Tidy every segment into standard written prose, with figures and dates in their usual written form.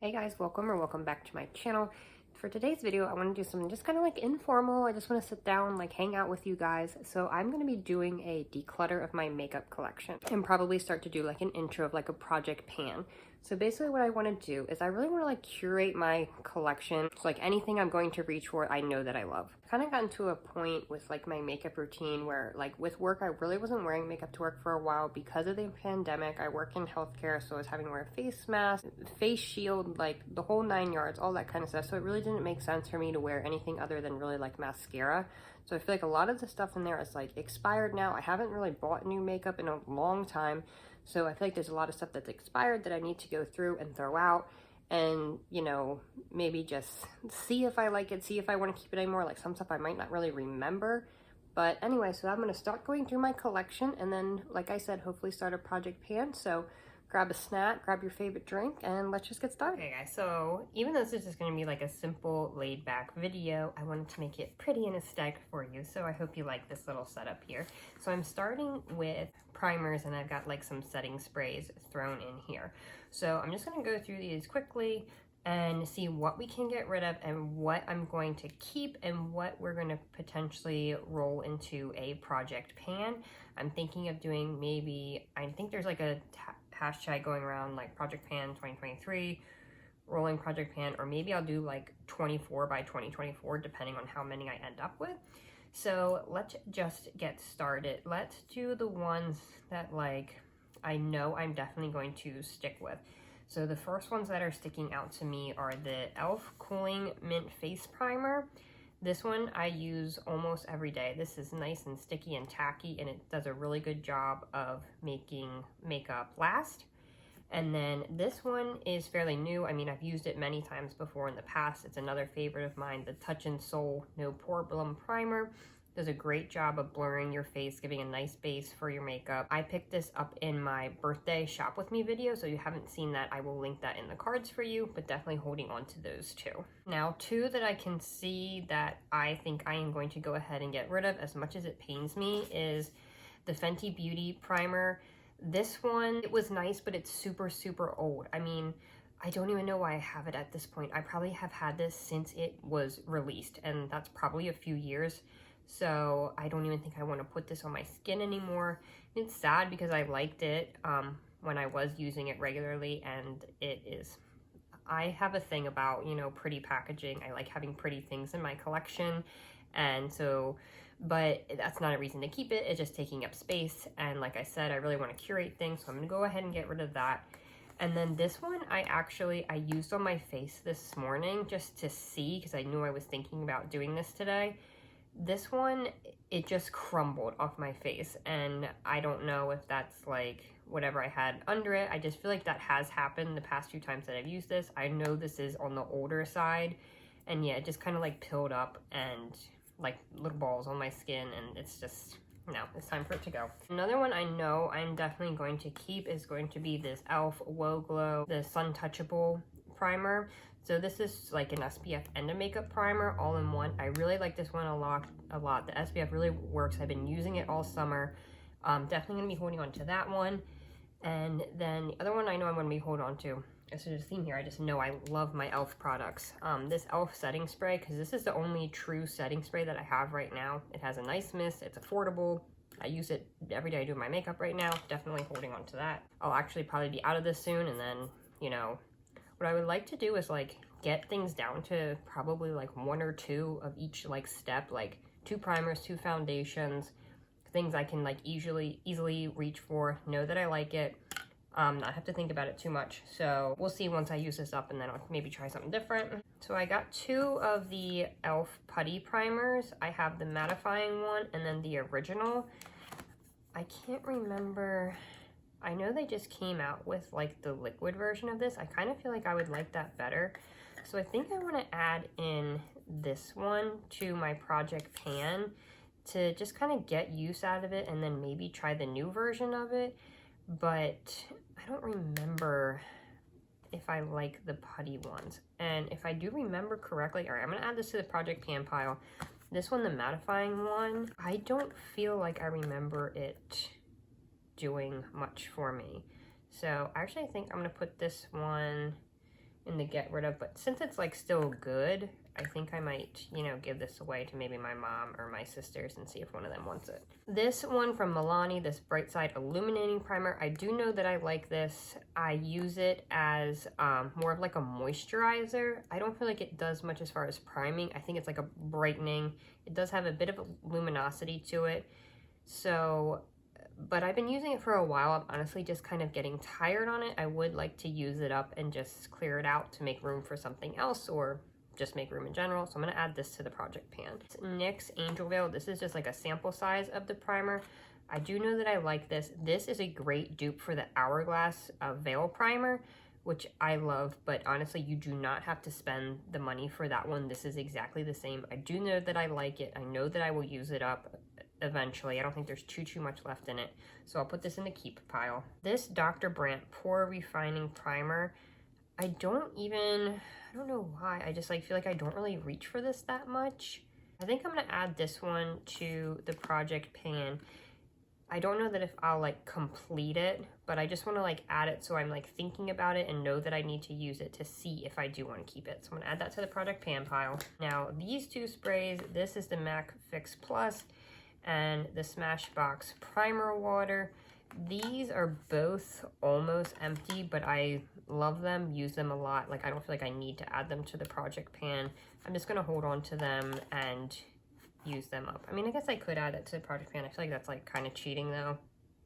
Hey guys, welcome back to my channel. For today's video, I want to do something just kind of like informal. I just want to sit down, like hang out with you guys. So I'm going to be doing a declutter of my makeup collection and probably start to do like an intro of like a project pan. So basically what I want to do is I really want to like curate my collection. So like anything I'm going to reach for, I know that I love. Kind of gotten to a point with like my makeup routine where like with work, I really wasn't wearing makeup to work for a while because of the pandemic. I work in healthcare, so I was having to wear a face mask, face shield, like the whole 9 yards, all that kind of stuff. So it really didn't make sense for me to wear anything other than really like mascara. So I feel like a lot of the stuff in there is like expired now. I haven't really bought new makeup in a long time. So I feel like there's a lot of stuff that's expired that I need to go through and throw out and, you know, maybe just see if I like it, see if I want to keep it anymore. Like some stuff I might not really remember. But anyway, so I'm going to start going through my collection and then, like I said, hopefully start a project pan. So grab a snack, grab your favorite drink, and let's just get started. Okay guys, so even though this is just going to be like a simple laid back video, I wanted to make it pretty and aesthetic for you. So I hope you like this little setup here. So I'm starting with primers and I've got like some setting sprays thrown in here. So I'm just going to go through these quickly and see what we can get rid of and what I'm going to keep and what we're going to potentially roll into a project pan. I'm thinking of doing maybe, I think there's like a hashtag going around like Project Pan 2023, rolling Project Pan, or maybe I'll do like 24 by 2024 depending on how many I end up with. So let's just get started. Let's do the ones that like I know I'm definitely going to stick with. So the first ones that are sticking out to me are the e.l.f. Cooling Mint Face Primer. This one I use almost every day. This is nice and sticky and tacky, and it does a really good job of making makeup last. And then this one is fairly new. I mean, I've used it many times before in the past. It's another favorite of mine, the Touch and Soul No Problem Primer. Does a great job of blurring your face, giving a nice base for your makeup. I picked this up in my birthday shop with me video, so if you haven't seen that, I will link that in the cards for you, but definitely holding on to those two. Now, two that I can see that I think I am going to go ahead and get rid of, as much as it pains me, is the Fenty Beauty Primer. This one, it was nice, but it's super, super old. I mean, I don't even know why I have it at this point. I probably have had this since it was released, and that's probably a few years. So I don't even think I want to put this on my skin anymore. It's sad because I liked it when I was using it regularly, and it is, I have a thing about, you know, pretty packaging. I like having pretty things in my collection, and so, but that's not a reason to keep it. It's just taking up space, and like I said, I really want to curate things, so I'm gonna go ahead and get rid of that. And then this one I used on my face this morning just to see, because I knew I was thinking about doing this today. This one, it just crumbled off my face, and I don't know if that's like whatever I had under it. I just feel like that has happened the past few times that I've used this. I know this is on the older side, and yeah, it just kind of like pilled up and like little balls on my skin, and it's just, no, it's time for it to go. Another one I know I'm definitely going to keep is going to be this e.l.f. Woe Glow, the Sun Touchable Primer. So this is like an SPF and a makeup primer all in one. I really like this one a lot. The SPF really works. I've been using it all summer. Definitely gonna be holding on to that one. And then the other one I know I'm gonna be holding on to, this is a theme here, I just know I love my e.l.f. products. This e.l.f. setting spray, because this is the only true setting spray that I have right now. It has a nice mist, it's affordable. I use it every day I do my makeup right now. Definitely holding on to that. I'll actually probably be out of this soon, and then, you know, what I would like to do is like get things down to probably like one or two of each like step, like 2 primers, 2 foundations, things I can like easily reach for, know that I like it, not have to think about it too much. So we'll see once I use this up, and then I'll maybe try something different. So I got 2 of the e.l.f. putty primers. I have the mattifying one and then the original. I can't remember, I know they just came out with like the liquid version of this. I kind of feel like I would like that better. So I think I want to add in this one to my project pan to just kind of get use out of it, and then maybe try the new version of it. But I don't remember if I like the putty ones. And if I do remember correctly, all right, I'm going to add this to the project pan pile. This one, the mattifying one, I don't feel like I remember it doing much for me. So actually I think I'm gonna put this one in the get rid of, but since it's like still good, I think I might, you know, give this away to maybe my mom or my sisters and see if one of them wants it. This one from Milani, this Bright Side Illuminating Primer, I do know that I like this. I use it as more of like a moisturizer. I don't feel like it does much as far as priming. I think it's like a brightening. It does have a bit of a luminosity to it. So, but I've been using it for a while. I'm honestly just kind of getting tired on it. I would like to use it up and just clear it out to make room for something else, or just make room in general. So I'm going to add this to the project pan. It's NYX Angel Veil. This is just like a sample size of the primer. I do know that I like this. This is a great dupe for the Hourglass Veil Primer, which I love, but honestly, you do not have to spend the money for that one. This is exactly the same. I do know that I like it. I know that I will use it up eventually. I don't think there's too much left in it. So I'll put this in the keep pile. This Dr. Brandt Pore Refining Primer, I don't know why. I just like feel like I don't really reach for this that much. I think I'm gonna add this one to the project pan. I don't know that if I'll like complete it, but I just want to like add it so I'm like thinking about it and know that I need to use it to see if I do want to keep it. So I'm gonna add that to the project pan pile. Now these two sprays, this is the MAC Fix Plus and the Smashbox Primer Water. These are both almost empty, but I love them, use them a lot. Like I don't feel like I need to add them to the project pan. I'm just gonna hold on to them and use them up. I mean, I guess I could add it to the project pan. I feel like that's like kind of cheating though.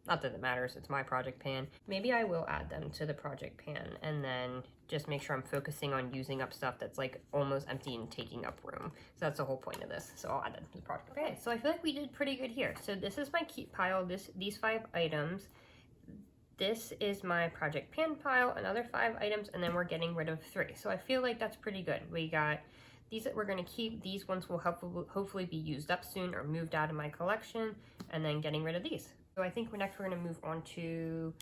Not that it matters, it's my project pan. Maybe I will add them to the project pan and then just make sure I'm focusing on using up stuff that's like almost empty and taking up room. So that's the whole point of this. So I'll add them to the project. Okay, so I feel like we did pretty good here. So this is my keep pile, these 5 items. This is my project pan pile, another 5 items, and then we're getting rid of 3. So I feel like that's pretty good. We got these that we're going to keep. These ones will hopefully be used up soon or moved out of my collection, and then getting rid of these. So I think next we're going to move on to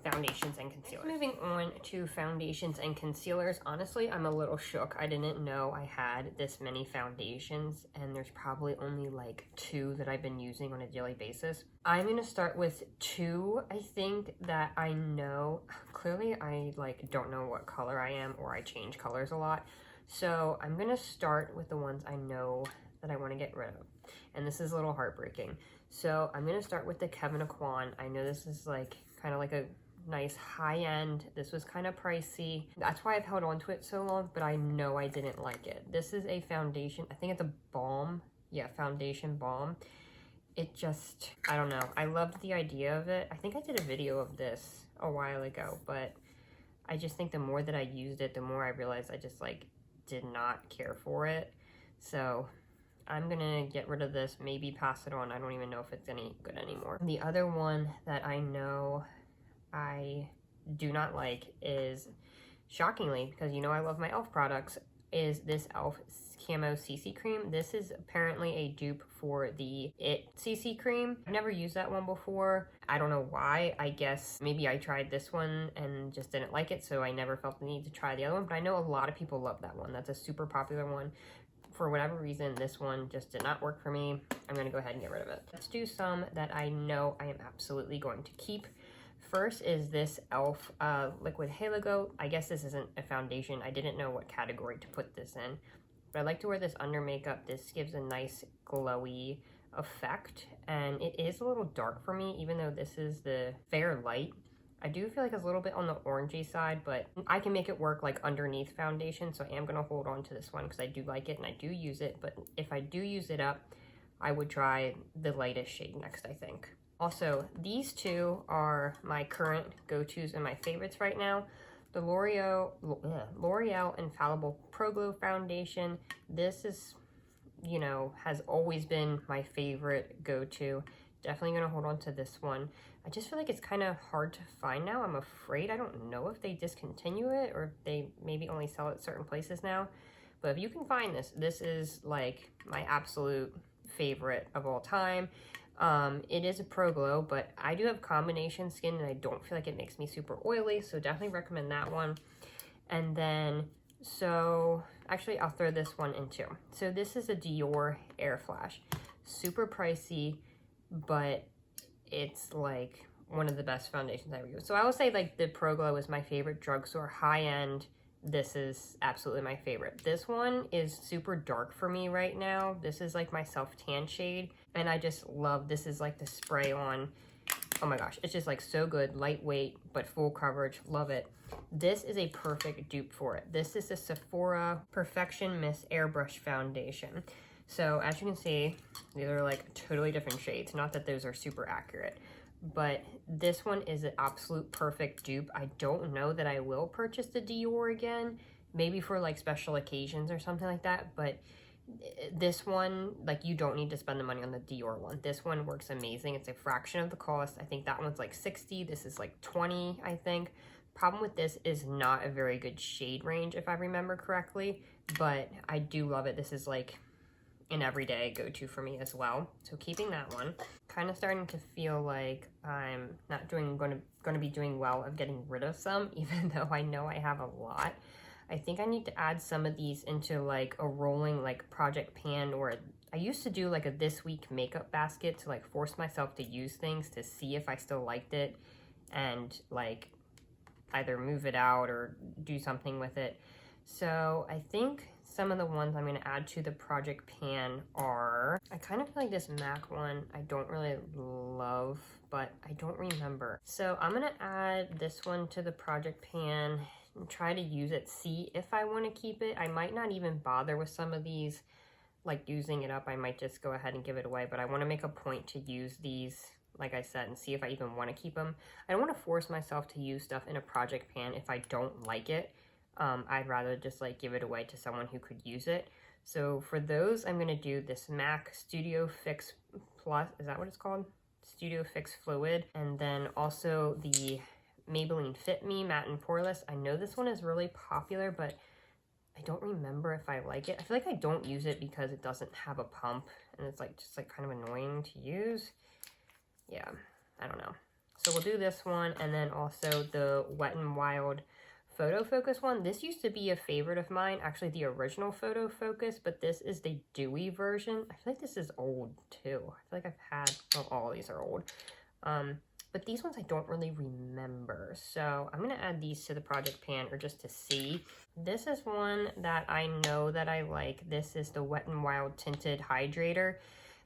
foundations and concealers. Moving on to foundations and concealers. Honestly, I'm a little shook. I didn't know I had this many foundations, and there's probably only like 2 that I've been using on a daily basis. I'm going to start with 2, I think, that I know. Clearly, I like don't know what color I am, or I change colors a lot. So I'm going to start with the ones I know that I want to get rid of. And this is a little heartbreaking. So I'm going to start with the Kevyn Aucoin. I know this is like kind of like a nice high end. This was kind of pricey. That's why I've held on to it so long, but I know I didn't like it. This is a foundation. I think it's a balm. Yeah, foundation balm. It just, I don't know. I loved the idea of it. I think I did a video of this a while ago, but I just think the more that I used it, the more I realized I just like did not care for it. So I'm gonna get rid of this, maybe pass it on. I don't even know if it's any good anymore. The other one that I know I do not like is, shockingly, because you know I love my e.l.f. products, is this e.l.f. Camo CC Cream. This is apparently a dupe for the It CC Cream. I've never used that one before. I don't know why. I guess maybe I tried this one and just didn't like it, so I never felt the need to try the other one, but I know a lot of people love that one. That's a super popular one. For whatever reason, this one just did not work for me. I'm gonna go ahead and get rid of it. Let's do some that I know I am absolutely going to keep. First is this e.l.f. Liquid Halo Glow. I guess this isn't a foundation. I didn't know what category to put this in, but I like to wear this under makeup. This gives a nice glowy effect, and it is a little dark for me, even though this is the fair light. I do feel like it's a little bit on the orangey side, but I can make it work like underneath foundation, so I am going to hold on to this one because I do like it and I do use it, but if I do use it up, I would try the lightest shade next, I think. Also, these 2 are my current go-tos and my favorites right now. The L'Oreal Infallible Pro Glow Foundation. This is, you know, has always been my favorite go-to. Definitely going to hold on to this one. I just feel like it's kind of hard to find now. I'm afraid. I don't know if they discontinue it or if they maybe only sell it at certain places now. But if you can find this, this is like my absolute favorite of all time. It is a Pro Glow, but I do have combination skin and I don't feel like it makes me super oily. So definitely recommend that one. And then, so actually I'll throw this one in too. So this is a Dior Air Flash. Super pricey, but it's like one of the best foundations I ever used. So I would say like the Pro Glow is my favorite drugstore high-end this is absolutely my favorite. This one is super dark for me right now. This is like my self tan shade, and I just love, this is like the spray on. Oh my gosh, it's just like so good, lightweight, but full coverage, love it. This is a perfect dupe for it. This is the Sephora Perfection Mist Airbrush Foundation. So as you can see, these are like totally different shades. Not that those are super accurate, but this one is an absolute perfect dupe. I don't know that I will purchase the Dior again, maybe for like special occasions or something like that, but this one, like, you don't need to spend the money on the Dior one. This one works amazing. It's a fraction of the cost. I think that one's like 60. This is like 20, I think. Problem with this is not a very good shade range, if I remember correctly, but I do love it. This is like an everyday go-to for me as well. So keeping that one. Kind of starting to feel like I'm not going to be doing well of getting rid of some, even though I know I have a lot. I think I need to add some of these into like a rolling like project pan, or I used to do like a this week makeup basket to like force myself to use things to see if I still liked it and like either move it out or do something with it. So I think some of the ones I'm going to add to the project pan are, I kind of feel like this MAC one I don't really love, but I don't remember. So I'm going to add this one to the project pan and try to use it, see if I want to keep it. I might not even bother with some of these, like using it up. I might just go ahead and give it away, but I want to make a point to use these, like I said, and see if I even want to keep them. I don't want to force myself to use stuff in a project pan if I don't like it. I'd rather just like give it away to someone who could use it. So for those, I'm going to do this MAC Studio Fix Plus, is that what it's called? Studio Fix Fluid, and then also the Maybelline Fit Me Matte and Poreless. I know this one is really popular, but I don't remember if I like it. I feel like I don't use it because it doesn't have a pump, and it's like just like kind of annoying to use. Yeah, I don't know. So we'll do this one, and then also the Wet n Wild Photo Focus one. This used to be a favorite of mine, actually the original Photo Focus, but this is the dewy version. I feel like this is old too. I feel like I've had, well, all these are old. But these ones I don't really remember. So I'm going to add these to the project pan, or just to see. This is one that I know that I like. This is the Wet n Wild Tinted Hydrator.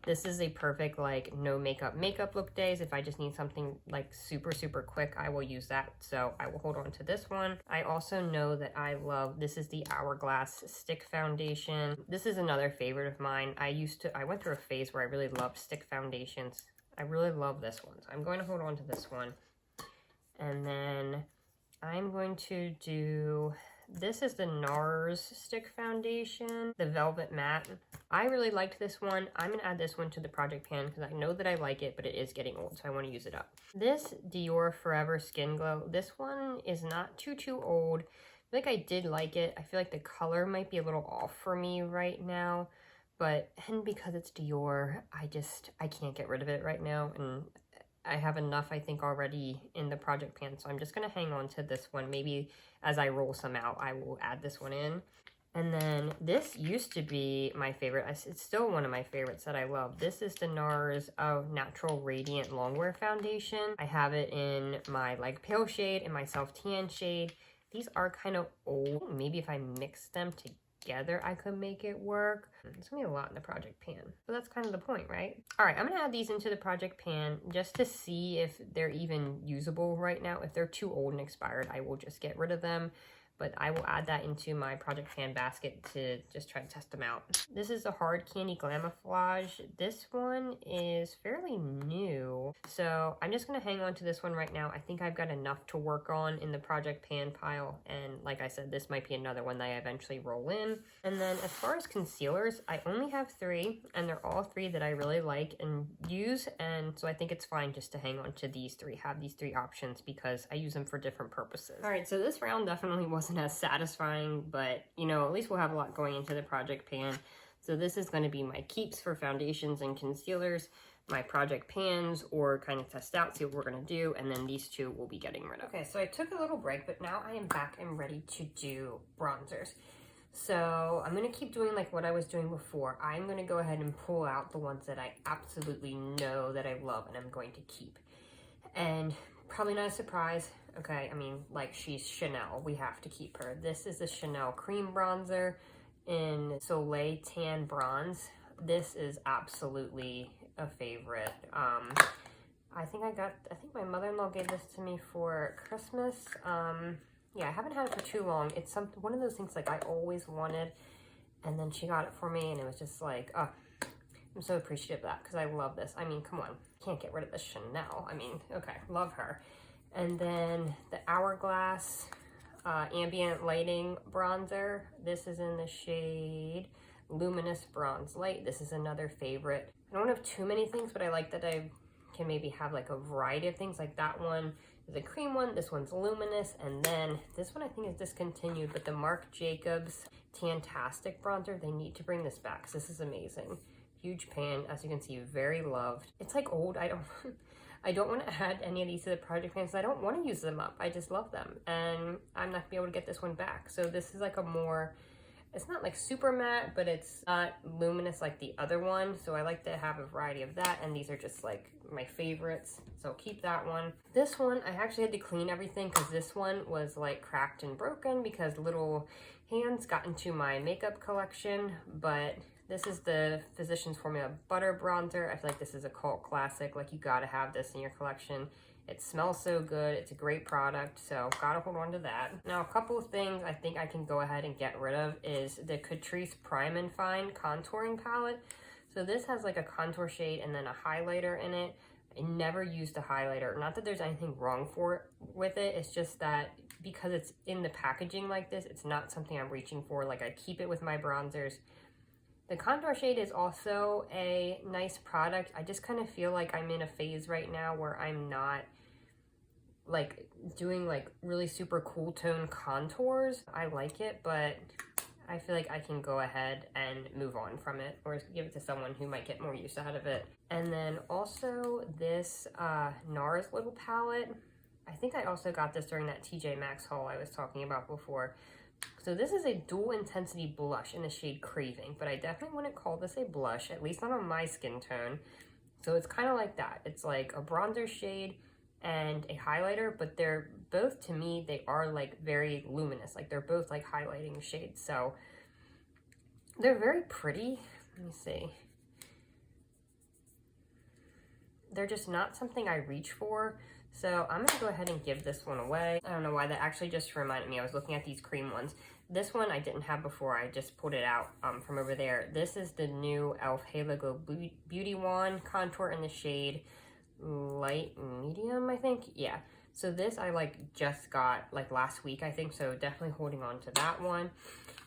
This is a perfect like no makeup look days. If I just need something like super quick, I will use that. So I will hold on to this one. I also know that I love, this is the Hourglass Stick Foundation. This is another favorite of mine. I went through a phase where I really loved stick foundations. I really love this one. So I'm going to hold on to this one. And then I'm going to do, this is the NARS Stick Foundation, the Velvet Matte. I really liked this one. I'm going to add this one to the project pan because I know that I like it, but it is getting old, so I want to use it up. This Dior Forever Skin Glow. This one is not too old. I feel like I did like it. I feel like the color might be a little off for me right now. And because it's Dior, I can't get rid of it right now, and I have enough, I think, already in the project pan, so I'm just going to hang on to this one. Maybe as I roll some out, I will add this one in. And then this used to be my favorite. It's still one of my favorites that I love. This is the NARS Natural Radiant Longwear Foundation. I have it in my like pale shade and my self tan shade. These are kind of old. Maybe if I mix them together, I could make it work. It's gonna be a lot in the project pan, but that's kind of the point, right? All right, I'm gonna add these into the project pan just to see if they're even usable right now. If they're too old and expired, I will just get rid of them. But I will add that into my project pan basket to just try to test them out. This is the Hard Candy Glamouflage. This one is fairly new, so I'm just gonna hang on to this one right now. I think I've got enough to work on in the project pan pile, and like I said, this might be another one that I eventually roll in. And then as far as concealers, I only have 3, and they're all 3 that I really like and use, and so I think it's fine just to hang on to these 3, have these 3 options because I use them for different purposes. All right, so this round definitely wasn't as satisfying, but you know, at least we'll have a lot going into the project pan. So this is going to be my keeps for foundations and concealers, my project pans, or kind of test out, see what we're going to do, and then these 2 we'll be getting rid of. Okay, so I took a little break, but now I am back and ready to do bronzers. So I'm going to keep doing like what I was doing before. I'm going to go ahead and pull out the ones that I absolutely know that I love and I'm going to keep. And probably not a surprise, okay? I mean, like, she's Chanel. We have to keep her. This is the Chanel cream bronzer in Soleil Tan Bronze. This is absolutely a favorite. I think my mother-in-law gave this to me for Christmas. Yeah, I haven't had it for too long. It's one of those things like I always wanted, and then she got it for me, and it was just like, oh, I'm so appreciative of that because I love this. I mean, come on, can't get rid of this Chanel. I mean, okay, love her. And then the Hourglass Ambient Lighting Bronzer. This is in the shade Luminous Bronze Light. This is another favorite. I don't have too many things, but I like that I can maybe have like a variety of things. Like that one is a cream one, this one's luminous, and then this one I think is discontinued, but the Marc Jacobs Tantastic Bronzer, they need to bring this back because this is amazing. Huge pan, as you can see, very loved. It's like old. I don't want to add any of these to the project pans. I don't want to use them up. I just love them, and I'm not gonna be able to get this one back. So this is like a more, it's not like super matte, but it's not luminous like the other one. So I like to have a variety of that, and these are just like my favorites. So keep that one. This one, I actually had to clean everything because this one was like cracked and broken because little hands got into my makeup collection, but this is the Physicians Formula Butter Bronzer. I feel like this is a cult classic. Like, you gotta have this in your collection. It smells so good. It's a great product, so gotta hold on to that. Now, a couple of things I think I can go ahead and get rid of is the Catrice Prime and Fine Contouring Palette. So this has like a contour shade and then a highlighter in it. I never used a highlighter. Not that there's anything wrong with it. It's just that because it's in the packaging like this, it's not something I'm reaching for. Like, I keep it with my bronzers. The contour shade is also a nice product. I just kind of feel like I'm in a phase right now where I'm not like doing like really super cool tone contours. I like it, but I feel like I can go ahead and move on from it or give it to someone who might get more use out of it. And then also this NARS little palette. I think I also got this during that TJ Maxx haul I was talking about before. So this is a dual intensity blush in the shade Craving, but I definitely wouldn't call this a blush, at least not on my skin tone. So it's kind of like that. It's like a bronzer shade and a highlighter, but they're both, to me, they are like very luminous. Like, they're both like highlighting shades. So they're very pretty. Let me see. They're just not something I reach for. So I'm gonna go ahead and give this one away. I don't know why, that actually just reminded me. I was looking at these cream ones. This one I didn't have before. I just pulled it out from over there. This is the new e.l.f. Halo Glow Beauty Wand Contour in the shade Light Medium, I think. Yeah. So this I like just got like last week, I think. So definitely holding on to that one.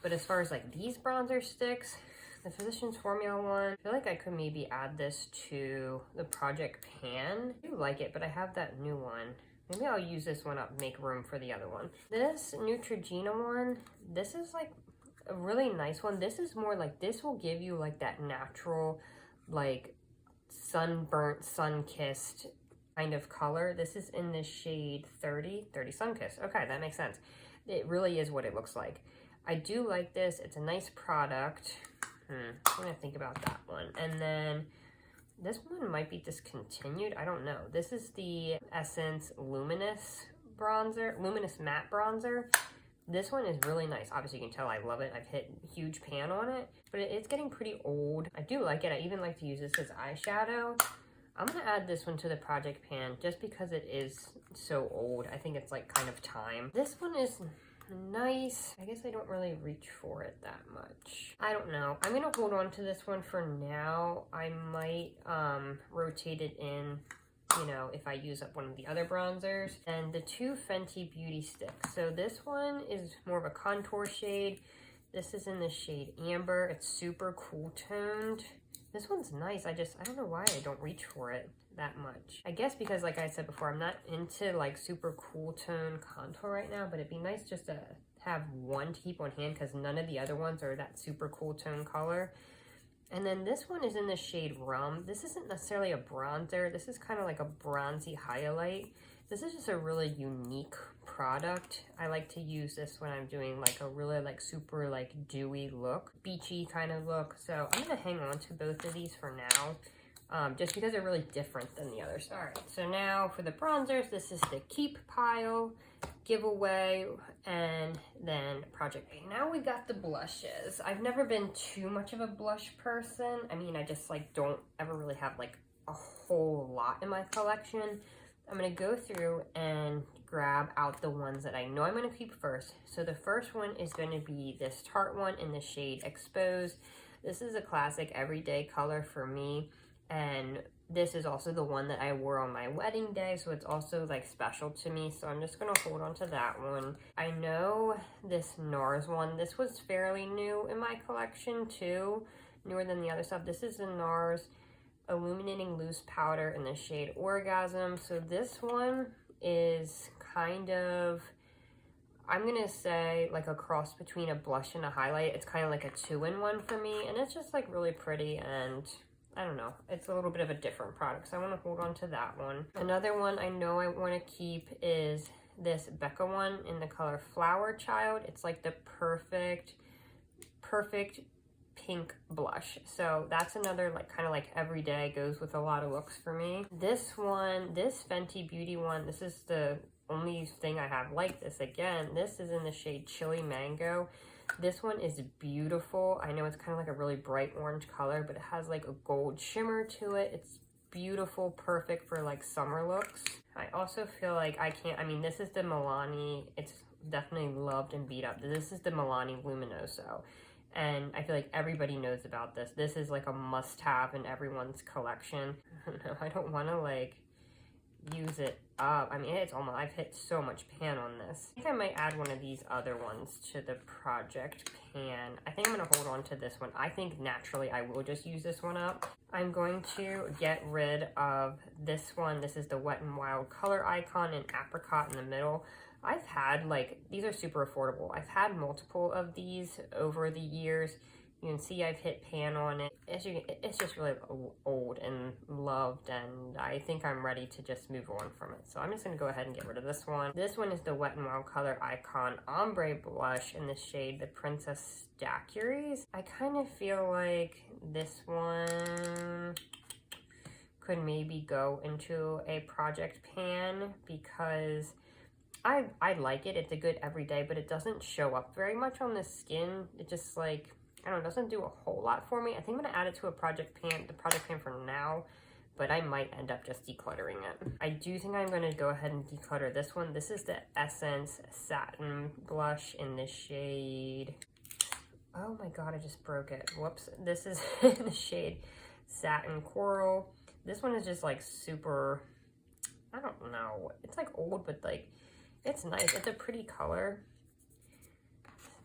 But as far as like these bronzer sticks, the Physicians Formula one, I feel like I could maybe add this to the Project Pan. I do like it, but I have that new one. Maybe I'll use this one up, make room for the other one. This Neutrogena one, this is like a really nice one. This is more like, this will give you like that natural, like sunburnt, sun-kissed kind of color. This is in the shade 30 Sun-Kissed. Okay, that makes sense. It really is what it looks like. I do like this. It's a nice product. I'm gonna think about that one. And then this one might be discontinued. I don't know. This is the Essence Luminous Bronzer, Luminous Matte Bronzer. This one is really nice. Obviously, you can tell I love it. I've hit a huge pan on it, but it's getting pretty old. I do like it. I even like to use this as eyeshadow. I'm gonna add this one to the Project Pan just because it is so old. I think it's like kind of time. This one is nice. I guess I don't really reach for it that much. I don't know. I'm gonna hold on to this one for now. I might rotate it in, you know, if I use up one of the other bronzers. And the two Fenty Beauty sticks. So this one is more of a contour shade. This is in the shade Amber. It's super cool toned. This one's nice. I don't know why I don't reach for it that much. I guess because, like I said before, I'm not into like super cool tone contour right now, but it'd be nice just to have one to keep on hand because none of the other ones are that super cool tone color. And then this one is in the shade Rum. This isn't necessarily a bronzer. This is kind of like a bronzy highlight. This is just a really unique product. I like to use this when I'm doing like a really like super like dewy look, beachy kind of look. So I'm gonna hang on to both of these for now. just because they're really different than the others. All right, so now for the bronzers, this is the keep pile, giveaway, and then project pay. Now we got the blushes. I've never been too much of a blush person. I mean, I just like don't ever really have like a whole lot in my collection. I'm gonna go through and grab out the ones that I know I'm gonna keep first. So the first one is gonna be this Tarte one in the shade Exposed. This is a classic everyday color for me, and this is also the one that I wore on my wedding day, so it's also like special to me, so I'm just gonna hold on to that one. I know this NARS one, this was fairly new in my collection too, newer than the other stuff. This is the NARS Illuminating Loose Powder in the shade Orgasm. So this one is kind of, I'm gonna say like a cross between a blush and a highlight. It's kind of like a 2-in-1 for me, and it's just like really pretty, and I don't know, it's a little bit of a different product, so I want to hold on to that one. Another one I know I want to keep is this Becca one in the color Flower Child. It's like the perfect pink blush, so that's another like kind of like everyday, goes with a lot of looks for me. This one, this Fenty Beauty one, this is the only thing I have like this. Again, this is in the shade Chili Mango. This one is beautiful. I know it's kind of like a really bright orange color, but it has like a gold shimmer to it. It's beautiful, perfect for like summer looks. I also feel like I mean, this is the Milani, it's definitely loved and beat up. This is the Milani Luminoso, and I feel like everybody knows about this. This is like a must-have in everyone's collection. I don't know, I don't want to like use it up. I mean, it's almost, I've hit so much pan on this. I think I might add one of these other ones to the project pan. I think I'm going to hold on to this one. I think naturally I will just use this one up. I'm going to get rid of this one. This is the Wet n Wild Color Icon in Apricot in the middle. I've had like, these are super affordable. I've had multiple of these over the years. You can see I've hit pan on it. It's just really old and loved, and I think I'm ready to just move on from it. So I'm just going to go ahead and get rid of this one. This one is the Wet n Wild Color Icon Ombre Blush in the shade The Princess Daiquiris. I kind of feel like this one could maybe go into a project pan because I like it. It's a good everyday, but it doesn't show up very much on the skin. It just like, I don't know, it doesn't do a whole lot for me. I think I'm gonna add it to a project pan, the project pan for now, but I might end up just decluttering it. I do think I'm gonna go ahead and declutter this one. This is the Essence Satin Blush in the shade, oh my God, I just broke it. Whoops. This is in the shade Satin Coral. This one is just like super, I don't know, it's like old, but like, it's nice. It's a pretty color.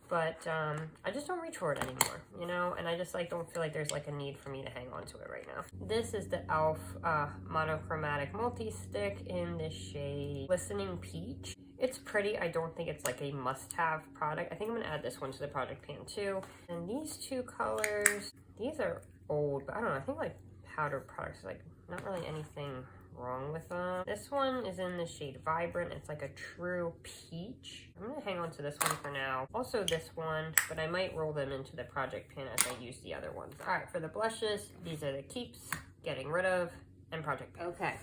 But I just don't reach for it anymore, you know, and I just like don't feel like there's like a need for me to hang on to it right now. This is the e.l.f. Monochromatic Multi-Stick in the shade Listening Peach. It's pretty. I don't think it's like a must-have product. I think I'm going to add this one to the project pan too. And these two colors, these are old, but I don't know, I think like powder products, like not really anything wrong with them. This one is in the shade Vibrant. It's like a true peach. I'm gonna hang on to this one for now. Also this one, but I might roll them into the project pan as I use the other ones. All right, for the blushes, these are the keeps, getting rid of, and project pan. Okay,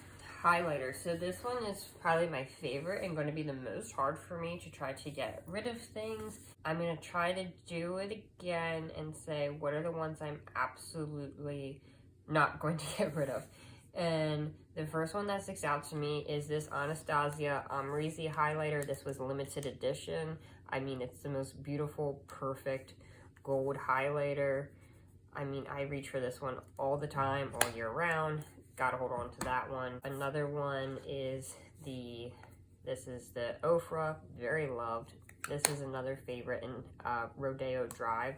highlighter. So this one is probably my favorite and going to be the most hard for me to try to get rid of things. I'm gonna try to do it again and say what are the ones I'm absolutely not going to get rid of. And the first one that sticks out to me is this Anastasia Amrezy highlighter. This was limited edition. I mean, it's the most beautiful, perfect gold highlighter. I mean, I reach for this one all the time, all year round. Gotta hold on to that one. Another one is this is the Ofra, very loved. This is another favorite in Rodeo Drive.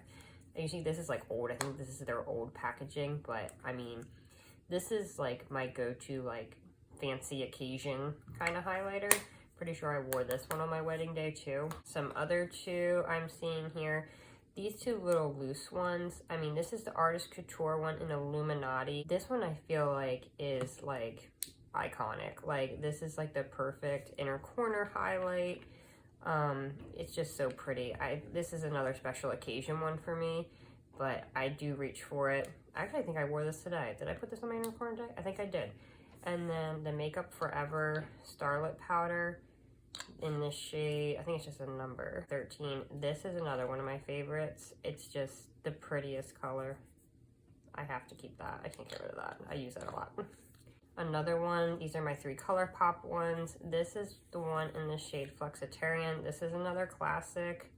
And you see, this is like old. I think this is their old packaging, but I mean, this is like my go-to like fancy occasion kind of highlighter. Pretty sure I wore this one on my wedding day too. Some other two I'm seeing here. These two little loose ones. I mean, this is the Artist Couture one in Illuminati. This one I feel like is like iconic. Like this is like the perfect inner corner highlight. It's just so pretty. This is another special occasion one for me. but I do reach for it. Actually, I think I wore this today. Did I put this on my unicorn day? I think I did. And then the Makeup Forever Starlit Powder in this shade, I think it's just a number 13. This is another one of my favorites. It's just the prettiest color. I have to keep that. I can't get rid of that. I use that a lot. Another one, these are my 3 ColourPop ones. This is the one in the shade Flexitarian. This is another classic.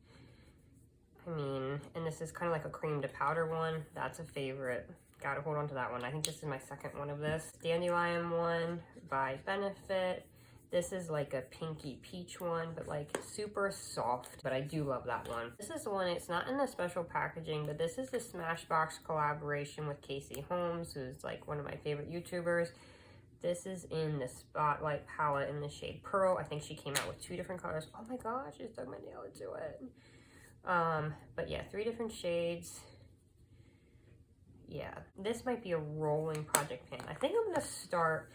I mean, and this is kind of like a cream to powder one. That's a favorite. Gotta hold on to that one. I think this is my second one of this. Dandelion one by Benefit. This is like a pinky peach one, but like super soft, but I do love that one. This is the one, it's not in the special packaging, but this is the Smashbox collaboration with Casey Holmes, who's like one of my favorite YouTubers. This is in the Spotlight palette in the shade Pearl. I think she came out with 2 different colors. Oh my gosh, I just dug my nail into it. But yeah, 3 different shades. Yeah, this might be a rolling project pan. I think I'm gonna start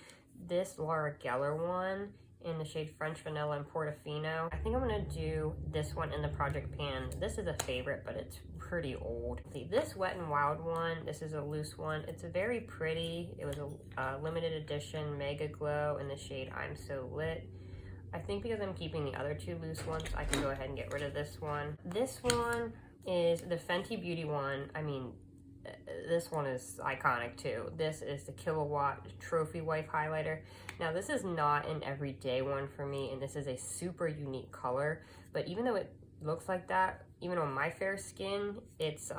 this Laura Geller one in the shade French Vanilla and Portofino. I think I'm gonna do this one in the project pan. This is a favorite, but it's pretty old. See, this Wet n Wild one, this is a loose one. It's very pretty. It was a limited edition Mega Glow in the shade I'm So Lit. I think because I'm keeping the other 2 loose ones, I can go ahead and get rid of this one. This one is the Fenty Beauty one. I mean, this one is iconic too. This is the Killawatt Trophy Wife Highlighter. Now this is not an everyday one for me, and this is a super unique color, but even though it looks like that, even on my fair skin, it's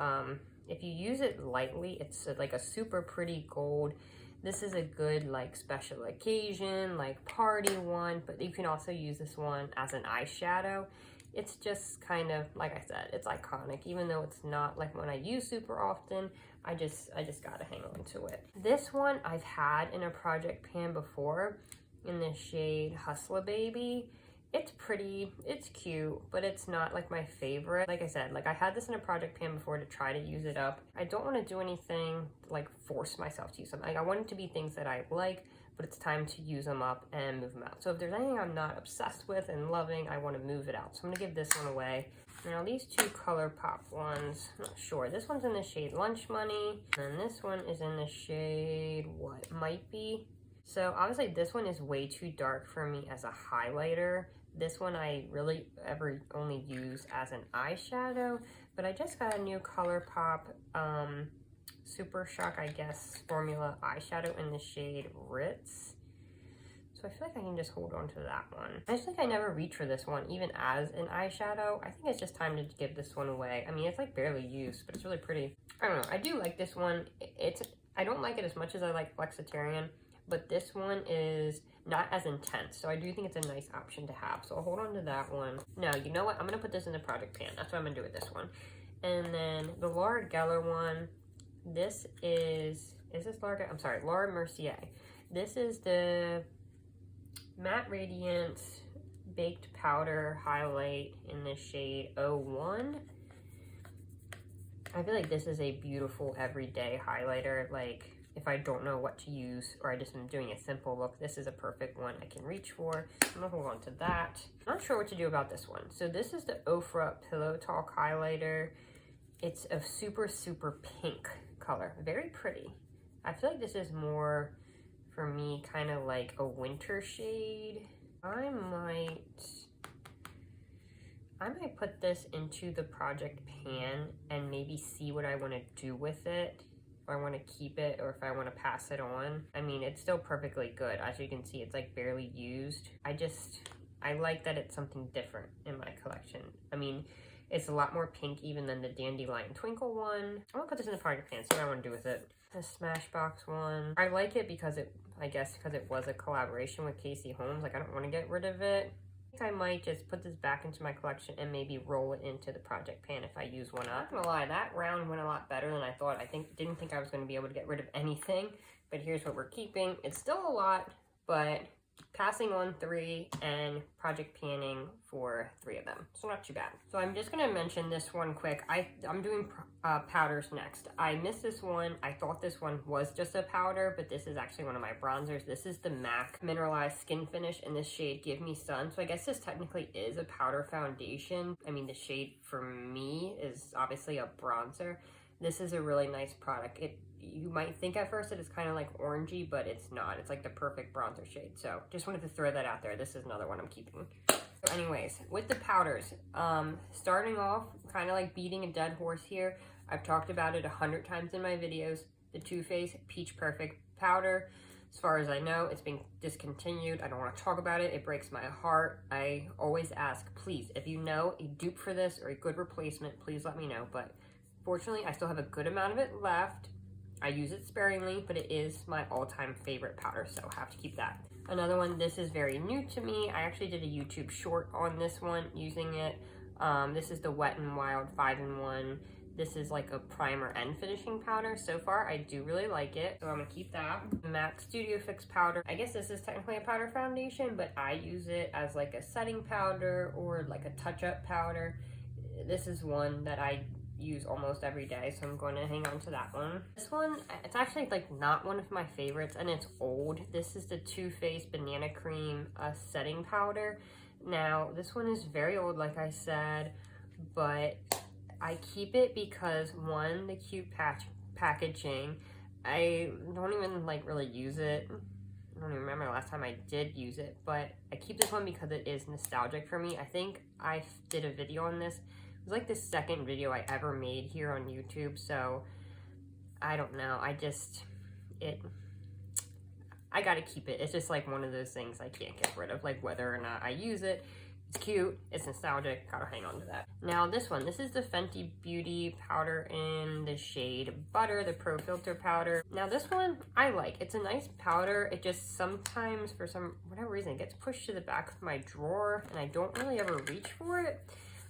if you use it lightly, it's like a super pretty gold. This is a good like special occasion, like party one, but you can also use this one as an eyeshadow. It's just kind of, like I said, it's iconic, even though it's not like one I use super often. I just gotta hang on to it. This one I've had in a project pan before in the shade Hustler Baby. It's pretty, it's cute, but it's not like my favorite. Like I said, like I had this in a project pan before to try to use it up. I don't want to do anything like force myself to use them. Like I want it to be things that I like, but it's time to use them up and move them out. So if there's anything I'm not obsessed with and loving, I want to move it out. So I'm gonna give this one away. Now these 2 ColourPop ones, I'm not sure. This one's in the shade Lunch Money, and this one is in the shade, what, Might Be? So obviously this one is way too dark for me as a highlighter. This one I really ever only use as an eyeshadow, but I just got a new ColourPop Super Shock, I guess, formula eyeshadow in the shade Ritz. So I feel like I can just hold on to that one. I just think I never reach for this one, even as an eyeshadow. I think it's just time to give this one away. I mean, it's like barely used, but it's really pretty. I don't know, I do like this one. I don't like it as much as I like Flexitarian, but this one is not as intense. So I do think it's a nice option to have. So I'll hold on to that one. Now, you know what? I'm gonna put this in the project pan. That's what I'm gonna do with this one. And then the Laura Geller one, this is this Laura Geller? I'm sorry, Laura Mercier. This is the Matte Radiant Baked Powder Highlight in the shade 01. I feel like this is a beautiful everyday highlighter. Like, if I don't know what to use or I just am doing a simple look, this is a perfect one I can reach for. I'm gonna hold on to that. I'm not sure what to do about this one. So this is the Ofra Pillow Talk highlighter. It's a super, super pink color. Very pretty. I feel like this is more, for me, kind of like a winter shade. I might put this into the project pan and maybe see what I want to do with it. If I want to keep it or if I want to pass it on. I mean, it's still perfectly good. As you can see, it's like barely used. I like that it's something different in my collection. I mean, it's a lot more pink even than the Dandelion Twinkle one. I'm gonna put this in the project pan, see what I want to do with it. The Smashbox one. I like it because I guess because it was a collaboration with Casey Holmes. Like, I don't want to get rid of it. I think I might just put this back into my collection and maybe roll it into the project pan if I use one up. I'm not gonna lie, that round went a lot better than I thought. Didn't think I was gonna be able to get rid of anything, but here's what we're keeping. It's still a lot, but passing on 3 and project panning for 3 of them. So not too bad. So I'm just gonna mention this one quick. I'm doing powders next. I missed this one. I thought this one was just a powder, but this is actually one of my bronzers. This is the MAC Mineralized Skin Finish in this shade Give Me Sun. So I guess this technically is a powder foundation. I mean, the shade for me is obviously a bronzer, This is a really nice product. You might think at first that it's kind of like orangey, but it's not. It's like the perfect bronzer shade. So just wanted to throw that out there. This is another one I'm keeping. So anyways, with the powders, starting off kind of like beating a dead horse here. I've talked about it 100 times in my videos. The Too Faced Peach Perfect powder. As far as I know, it's been discontinued. I don't want to talk about it. It breaks my heart. I always ask, please, if you know a dupe for this or a good replacement, please let me know. But fortunately, I still have a good amount of it left. I use it sparingly, but it is my all-time favorite powder, so I have to keep that. Another one, this is very new to me. I actually did a YouTube short on this one using it. This is the Wet n Wild 5-in-1. This is like a primer and finishing powder. So far, I do really like it, so I'm gonna keep that. The MAC Studio Fix powder. I guess this is technically a powder foundation, but I use it as like a setting powder or like a touch-up powder. This is one that I use almost every day, so I'm going to hang on to that one. This one, it's actually like not one of my favorites, and it's old. This is the Too Faced Banana Cream setting powder. Now, this one is very old, like I said, but I keep it because, one, the cute packaging. I don't even like really use it. I don't even remember the last time I did use it, but I keep this one because it is nostalgic for me. I think I did a video on this. It was like the second video I ever made here on YouTube, so I don't know. I gotta keep it. It's just like one of those things I can't get rid of, like whether or not I use it. It's cute, it's nostalgic, gotta hang on to that. Now this one, this is the Fenty Beauty powder in the shade Butter, the Pro Filter powder. Now this one, I like. It's a nice powder. It just sometimes, for whatever reason, it gets pushed to the back of my drawer and I don't really ever reach for it.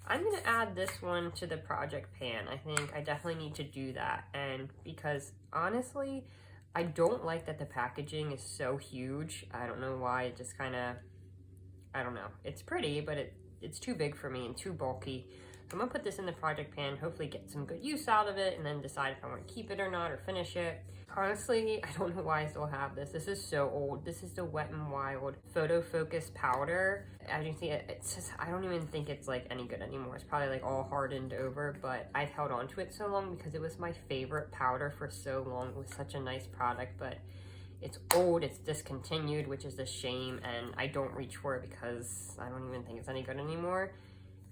I'm gonna add this one to the project pan. I think I definitely need to do that. And because honestly, I don't like that the packaging is so huge. I don't know why, it just kind of, I don't know. It's pretty, but it's too big for me and too bulky. So I'm gonna put this in the project pan, hopefully get some good use out of it, and then decide if I want to keep it or not, or finish it. Honestly, I don't know why I still have this. This is so old. This is the Wet n Wild Photo Focus powder. As you can see, it's just, I don't even think it's like any good anymore. It's probably like all hardened over, but I've held on to it so long because it was my favorite powder for so long. It was such a nice product, but it's old, it's discontinued, which is a shame, and I don't reach for it because I don't even think it's any good anymore.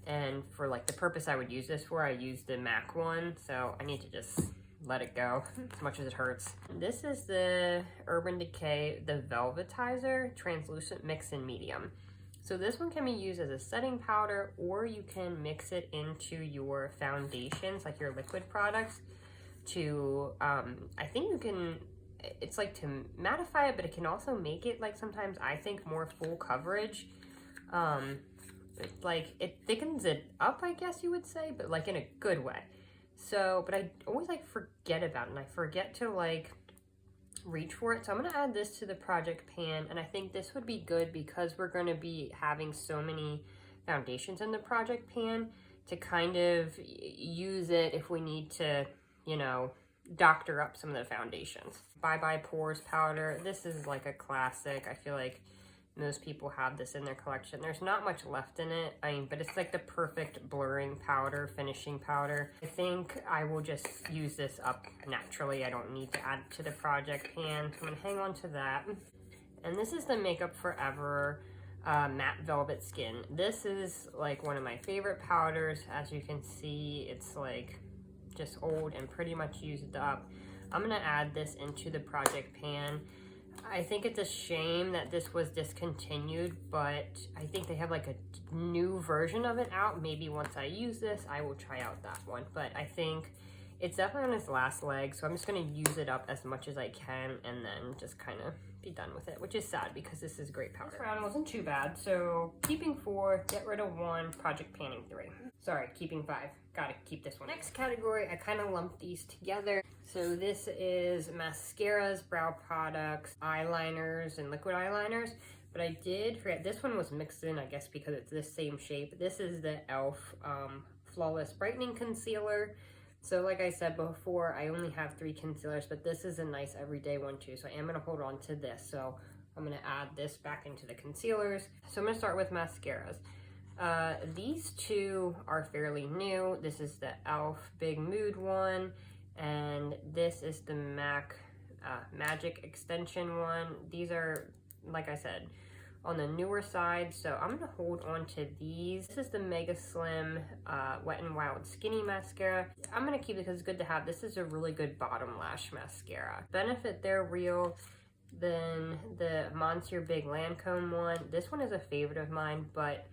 And for like the purpose I would use this for, I use the MAC one, so I need to just let it go as much as it hurts. This is the Urban Decay, the Velvetizer Translucent Mix in Medium. So this one can be used as a setting powder, or you can mix it into your foundations, like your liquid products, to, I think you can, it's like to mattify it, but it can also make it like sometimes I think more full coverage. Like it thickens it up, I guess you would say, but like in a good way. So, but I always like forget about it, and I forget to like reach for it. So I'm gonna add this to the project pan, and I think this would be good because we're gonna be having so many foundations in the project pan to kind of use it if we need to, you know, doctor up some of the foundations. Bye Bye Pores powder. This is like a classic. I feel like most people have this in their collection. There's not much left in it, but it's like the perfect blurring powder, finishing powder. I think I will just use this up naturally. I don't need to add it to the project pan. I'm gonna hang on to that. And this is the Makeup Forever Matte Velvet Skin. This is like one of my favorite powders. As you can see, it's like just old and pretty much used up. I'm gonna add this into the project pan. I think it's a shame that this was discontinued, but I think they have like a new version of it out. Maybe once I use this, I will try out that one. But I think it's definitely on its last leg, so I'm just gonna use it up as much as I can and then just kind of be done with it, which is sad because this is great powder. This round wasn't too bad, so keeping 4, get rid of 1, project panning 3. Sorry, keeping 5. Gotta keep this one. Next category, I kind of lumped these together. So this is mascaras, brow products, eyeliners, and liquid eyeliners. But I did forget, this one was mixed in, I guess because it's this same shape. This is the e.l.f. Flawless Brightening Concealer. So like I said before, I only have 3 concealers, but this is a nice everyday one too. So I am gonna hold on to this. So I'm gonna add this back into the concealers. So I'm gonna start with mascaras. These two are fairly new. This is the e.l.f. Big Mood one, And this is the MAC Magic Extension one. These are, like I said, on the newer side, so I'm gonna hold on to these. This is the Mega Slim Wet n Wild Skinny Mascara. I'm gonna keep it because it's good to have. This is a really good bottom lash mascara. Benefit, they're real. Then the Monsieur Big Lancome one. This one is a favorite of mine, but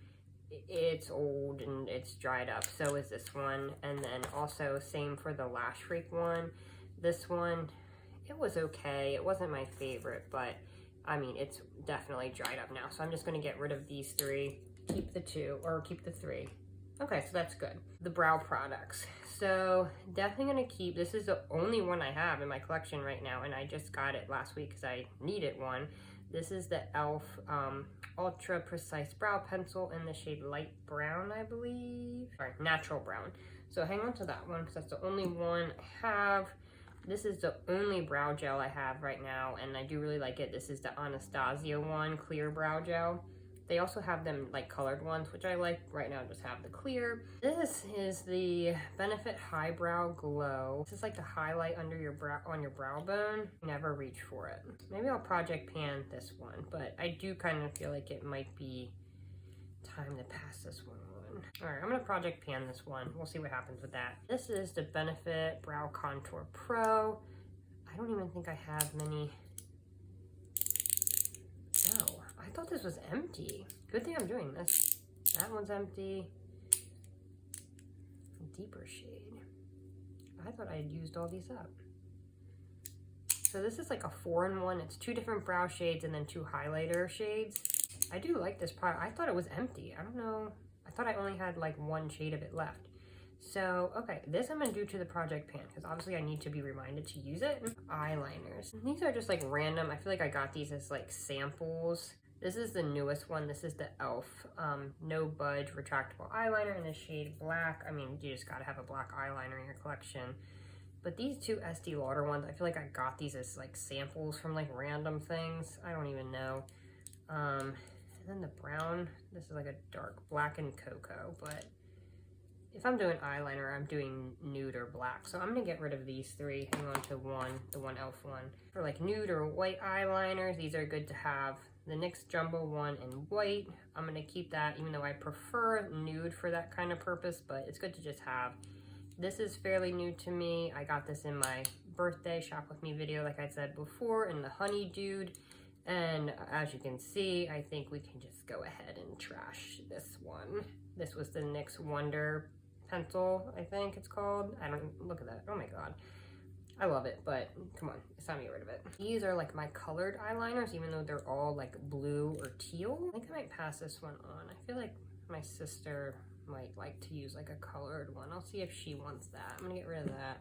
it's old and it's dried up. So is this one. And then also same for the Lash Freak one. This one, it was okay. It wasn't my favorite, but I mean, it's definitely dried up now. So I'm just gonna get rid of these three, keep the two, or keep the three. Okay, so that's good. The brow products. So definitely gonna keep, this is the only one I have in my collection right now, and I just got it last week because I needed one. This is the e.l.f. Ultra Precise Brow Pencil in the shade Light Brown, I believe. Or Natural Brown. So hang on to that one because that's the only one I have. This is the only brow gel I have right now, and I do really like it. This is the Anastasia one, clear brow gel. They also have them like colored ones, which I like. Right now, just have the clear. This is the Benefit Highbrow Glow. This is like the highlight under your brow, on your brow bone. Never reach for it. Maybe I'll project pan this one, but I do kind of feel like it might be time to pass this one on. All right, I'm gonna project pan this one. We'll see what happens with that. This is the Benefit Brow Contour Pro. I don't even think I have many. No, I thought this was empty. Good thing I'm doing this. That one's empty. Deeper shade. I thought I had used all these up. So this is like a 4-in-1. It's 2 different brow shades and then 2 highlighter shades. I do like this product. I thought it was empty. I don't know. I thought I only had like 1 shade of it left. So, okay, this I'm gonna do to the project pan because obviously I need to be reminded to use it. Eyeliners. These are just like random. I feel like I got these as like samples. This is the newest one. This is the e.l.f. No Budge Retractable Eyeliner in the shade Black. I mean, you just gotta have a black eyeliner in your collection. But these 2 Estee Lauder ones, I feel like I got these as like samples from like random things. I don't even know. And then the brown, this is like a dark black and cocoa, but if I'm doing eyeliner, I'm doing nude or black. So I'm gonna get rid of these 3, hang on to one, the one e.l.f. one. For like nude or white eyeliners, these are good to have. The NYX Jumbo one in white, I'm gonna keep that even though I prefer nude for that kind of purpose, but it's good to just have. This is fairly new to me. I got this in my birthday shop with me video, like I said before, in the Honey Dude. And as you can see, I think we can just go ahead and trash this one. This was the NYX Wonder Pencil, I think it's called. I don't, look at that, oh my god. I love it, but come on, it's time to get rid of it. These are like my colored eyeliners, even though they're all like blue or teal. I think I might pass this one on. I feel like my sister might like to use like a colored one. I'll see if she wants that. I'm gonna get rid of that.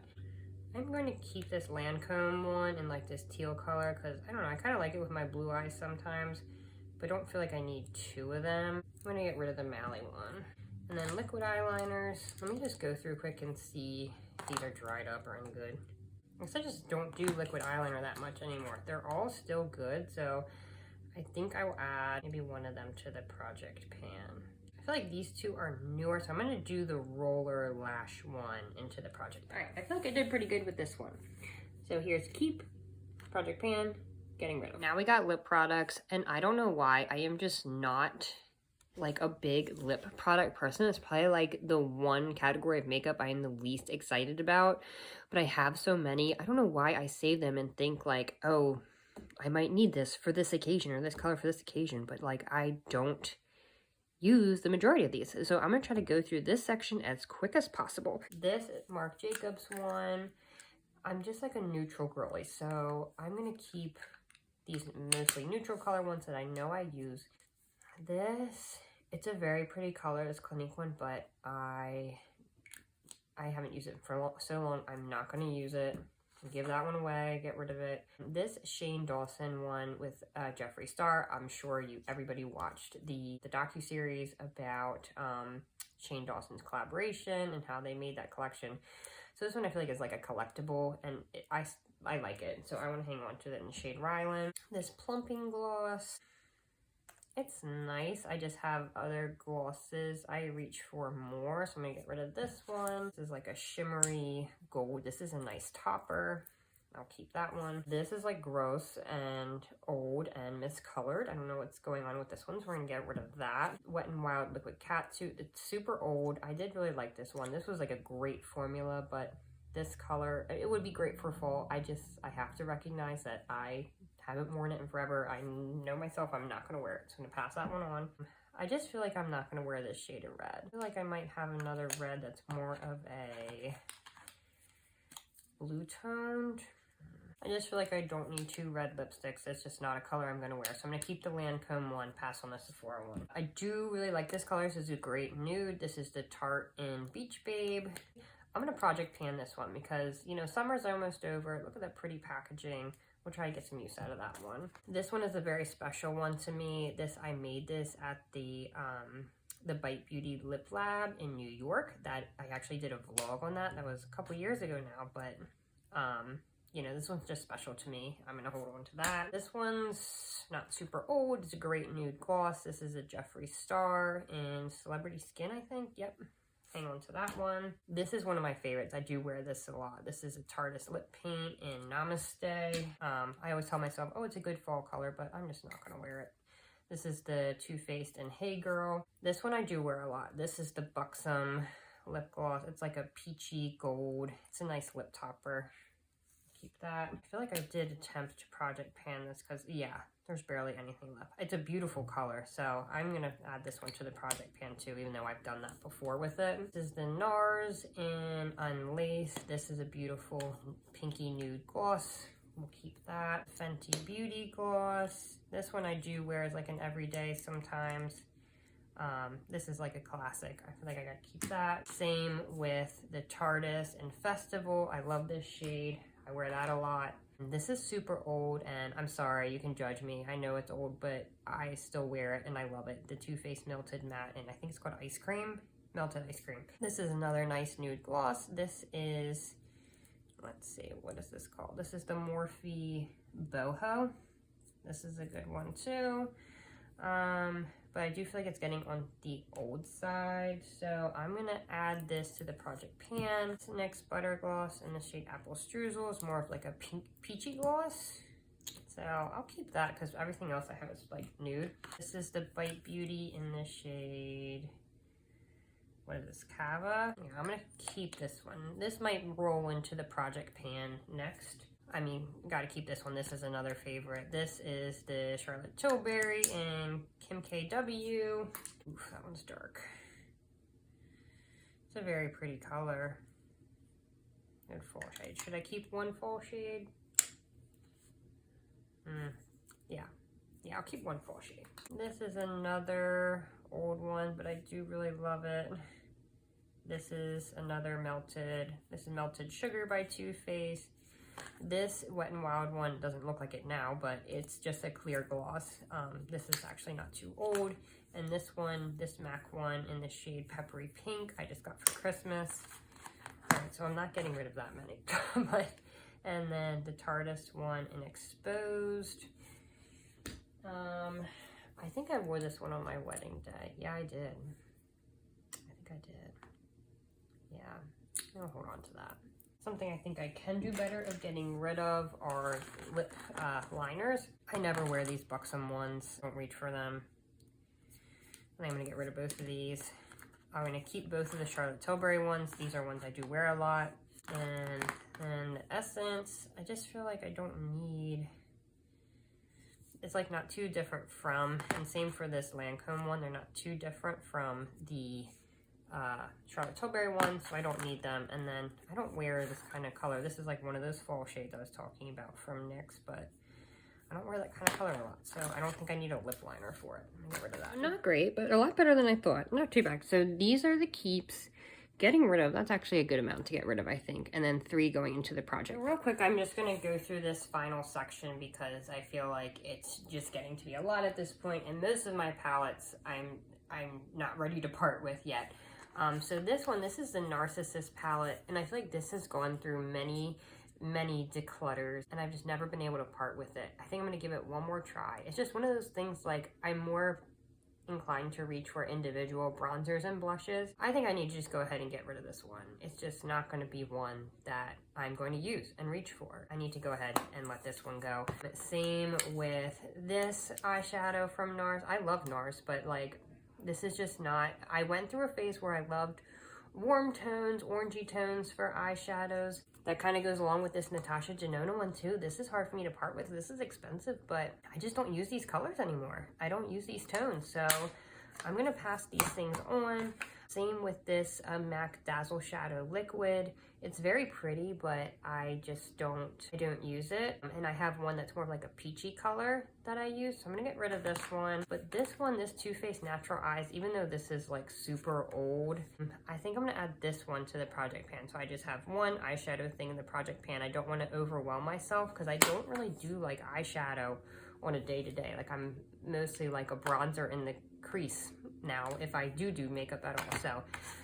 I'm going to keep this Lancome one in like this teal color because I don't know, I kind of like it with my blue eyes sometimes, but don't feel like I need 2 of them. I'm gonna get rid of the Mally one. And then liquid eyeliners. Let me just go through quick and see if these are dried up or any good. I guess I just don't do liquid eyeliner that much anymore. They're all still good, so I think I will add maybe one of them to the project pan. I feel like these 2 are newer, so I'm gonna do the roller lash one into the project pan. All right, I feel like I did pretty good with this one. So here's keep, project pan, getting rid of. Now we got lip products, and I don't know why, I am just not like a big lip product person. It's probably like the one category of makeup I am the least excited about, but I have so many. I don't know why I save them and think like, oh, I might need this for this occasion or this color for this occasion, but like I don't use the majority of these. So I'm gonna try to go through this section as quick as possible. This Marc Jacobs one, I'm just like a neutral girly, so I'm gonna keep these mostly neutral color ones that I know I use. This, it's a very pretty color, this Clinique one, but I haven't used it for so long, I'm not gonna use it. Give that one away, get rid of it. This Shane Dawson one with Jeffree Star, I'm sure everybody watched the docuseries about Shane Dawson's collaboration and how they made that collection. So this one I feel like is like a collectible, and I like it, so I want to hang on to it in the shade Rylan. This plumping gloss, It's nice. I just have other glosses I reach for more, so I'm gonna get rid of this one. This is like a shimmery gold. This is a nice topper. I'll keep that one. This is like gross and old and miscolored. I don't know what's going on with this one, so we're gonna get rid of that. Wet n Wild Liquid Catsuit. It's super old. I did really like this one. This was like a great formula, but this color, it would be great for fall. I have to recognize that I haven't worn it in forever. I know myself, I'm not gonna wear it, so I'm gonna pass that one on. I just feel like I'm not gonna wear this shade of red. I feel like I might have another red that's more of a blue toned. I just feel like I don't need 2 red lipsticks. It's just not a color I'm gonna wear. So I'm gonna keep the Lancome one, pass on the Sephora one. I do really like this color. This is a great nude. This is the Tarte in Beach Babe. I'm gonna project pan this one because, you know, summer's almost over. Look at that pretty packaging. We'll try to get some use out of that one. This one is a very special one to me. I made this at the Bite Beauty Lip Lab in New York. That I actually did a vlog on that. That was a couple years ago now, but you know, this one's just special to me. I'm gonna hold on to that. This one's not super old. It's a great nude gloss. This is a Jeffree Star in Celebrity Skin, I think. Yep. Hang on to that one. This is one of my favorites. I do wear this a lot. This is a Tarte lip paint in Namaste. I always tell myself, oh, it's a good fall color, but I'm just not gonna wear it. This is the Too Faced in Hey Girl. This one I do wear a lot. This is the Buxom lip gloss. It's like a peachy gold. It's a nice lip topper. Keep that. I feel like I did attempt to project pan this because, yeah, there's barely anything left. It's a beautiful color, so I'm going to add this one to the project pan too, even though I've done that before with it. This is the NARS in Unlaced. This is a beautiful pinky nude gloss. We'll keep that. Fenty Beauty gloss. This one I do wear as like an everyday sometimes. This is like a classic. I feel like I gotta keep that. Same with the Tarte in Festival. I love this shade. I wear that a lot. This is super old, and I'm sorry, you can judge me. I know it's old, but I still wear it, and I love it. The Too Faced Melted Matte, and I think it's called Ice Cream. Melted Ice Cream. This is another nice nude gloss. This is, let's see, what is this called? This is the Morphe Boho. This is a good one, too. But I do feel like it's getting on the old side, so I'm gonna add this to the project pan. This next butter gloss in the shade Apple Streusel is more of like a pink peachy gloss, so I'll keep that because everything else I have is like nude. This is the Bite Beauty in the shade, what is this, Cava? Yeah, I'm gonna keep this one. This might roll into the project pan next. I mean, gotta keep this one. This is another favorite. This is the Charlotte Tilbury in Kim KW. Oof, that one's dark. It's a very pretty color. Good fall shade. Should I keep one fall shade? Yeah, I'll keep one fall shade. This is another old one, but I do really love it. This is another melted. This is Melted Sugar by Too Faced. This Wet n Wild one doesn't look like it now, but it's just a clear gloss. This is actually not too old. And this one, this MAC one in the shade Peppery Pink, I just got for Christmas. All right, so I'm not getting rid of that many. And then the Tarte one in Exposed. I think I wore this one on my wedding day. Yeah, I did. I think I did. Yeah, I'll hold on to that. Something I think I can do better of getting rid of are lip liners. I never wear these Buxom ones. Don't reach for them. And I'm gonna get rid of both of these. I'm gonna keep both of the Charlotte Tilbury ones. These are ones I do wear a lot. And then the Essence, I just feel like I don't need, it's like not too different from, and same for this Lancome one, they're not too different from the Charlotte Tilbury one, so I don't need them. And then I don't wear this kind of color. This is like one of those fall shades I was talking about from NYX, but I don't wear that kind of color a lot, so I don't think I need a lip liner for it. I'm gonna get rid of that. Not great, but a lot better than I thought. Not too bad. So these are the keeps. Getting rid of, that's actually a good amount to get rid of, I think. And then 3 going into the project. Real quick, I'm just gonna go through this final section because I feel like it's just getting to be a lot at this point, and most of my palettes I'm not ready to part with yet. So this one, this is the Narcissist palette, and I feel like this has gone through many many declutters and I've just never been able to part with it. I think I'm gonna give it one more try. It's just one of those things, like, I'm more inclined to reach for individual bronzers and blushes. I think I need to just go ahead and get rid of this one. It's just not going to be one that I'm going to use and reach for. I need to go ahead and let this one go. Same with this eyeshadow from NARS. I love NARS, but like, this is just not, I went through a phase where I loved warm tones, orangey tones for eyeshadows. That kind of goes along with this Natasha Denona one too. This is hard for me to part with. This is expensive, but I just don't use these colors anymore. I don't use these tones, so I'm gonna pass these things on. Same with this MAC Dazzle Shadow Liquid. It's very pretty, but I don't use it. And I have one that's more of like a peachy color that I use, so I'm gonna get rid of this one. But this one, this Too Faced Natural Eyes, even though this is like super old, I think I'm gonna add this one to the project pan. So I just have one eyeshadow thing in the project pan. I don't wanna overwhelm myself because I don't really do like eyeshadow on a day-to-day. Like, I'm mostly like a bronzer in the crease now if I do makeup at all. So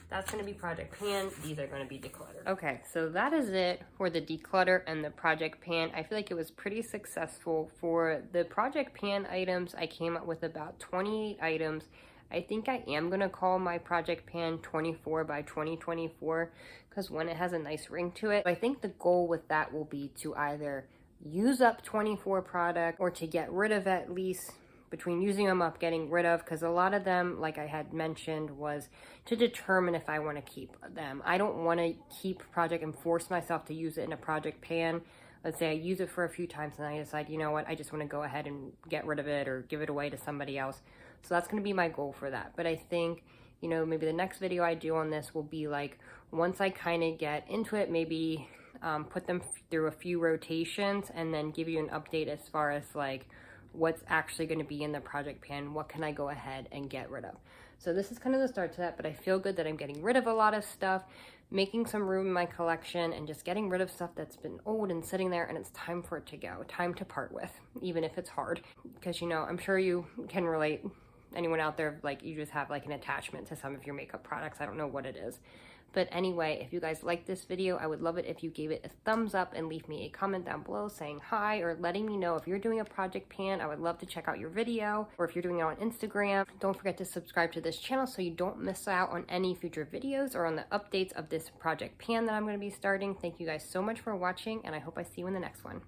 that's going to be project pan. These are going to be decluttered. Okay, so that is it for the declutter and the project pan. I feel like it was pretty successful. For the project pan items, I came up with about 28 items. I think I am going to call my project pan 24 by 2024 because one, it has a nice ring to it. I think the goal with that will be to either use up 24 product or to get rid of at least, between using them up, getting rid of, because a lot of them, like I had mentioned, was to determine if I want to keep them. I don't want to keep project and force myself to use it in a project pan. Let's say I use it for a few times and I decide, you know what, I just want to go ahead and get rid of it or give it away to somebody else. So that's going to be my goal for that. But I think, you know, maybe the next video I do on this will be like, once I kind of get into it, maybe put them through a few rotations and then give you an update as far as like what's actually going to be in the project pan, what can I go ahead and get rid of. So this is kind of the start to that, but I feel good that I'm getting rid of a lot of stuff, making some room in my collection, and just getting rid of stuff that's been old and sitting there, and it's time for it to go, time to part with, even if it's hard. Because, you know, I'm sure you can relate, anyone out there, like, you just have like an attachment to some of your makeup products. I don't know what it is. But anyway, if you guys like this video, I would love it if you gave it a thumbs up and leave me a comment down below saying hi, or letting me know if you're doing a project pan. I would love to check out your video, or if you're doing it on Instagram. Don't forget to subscribe to this channel so you don't miss out on any future videos or on the updates of this project pan that I'm going to be starting. Thank you guys so much for watching, and I hope I see you in the next one.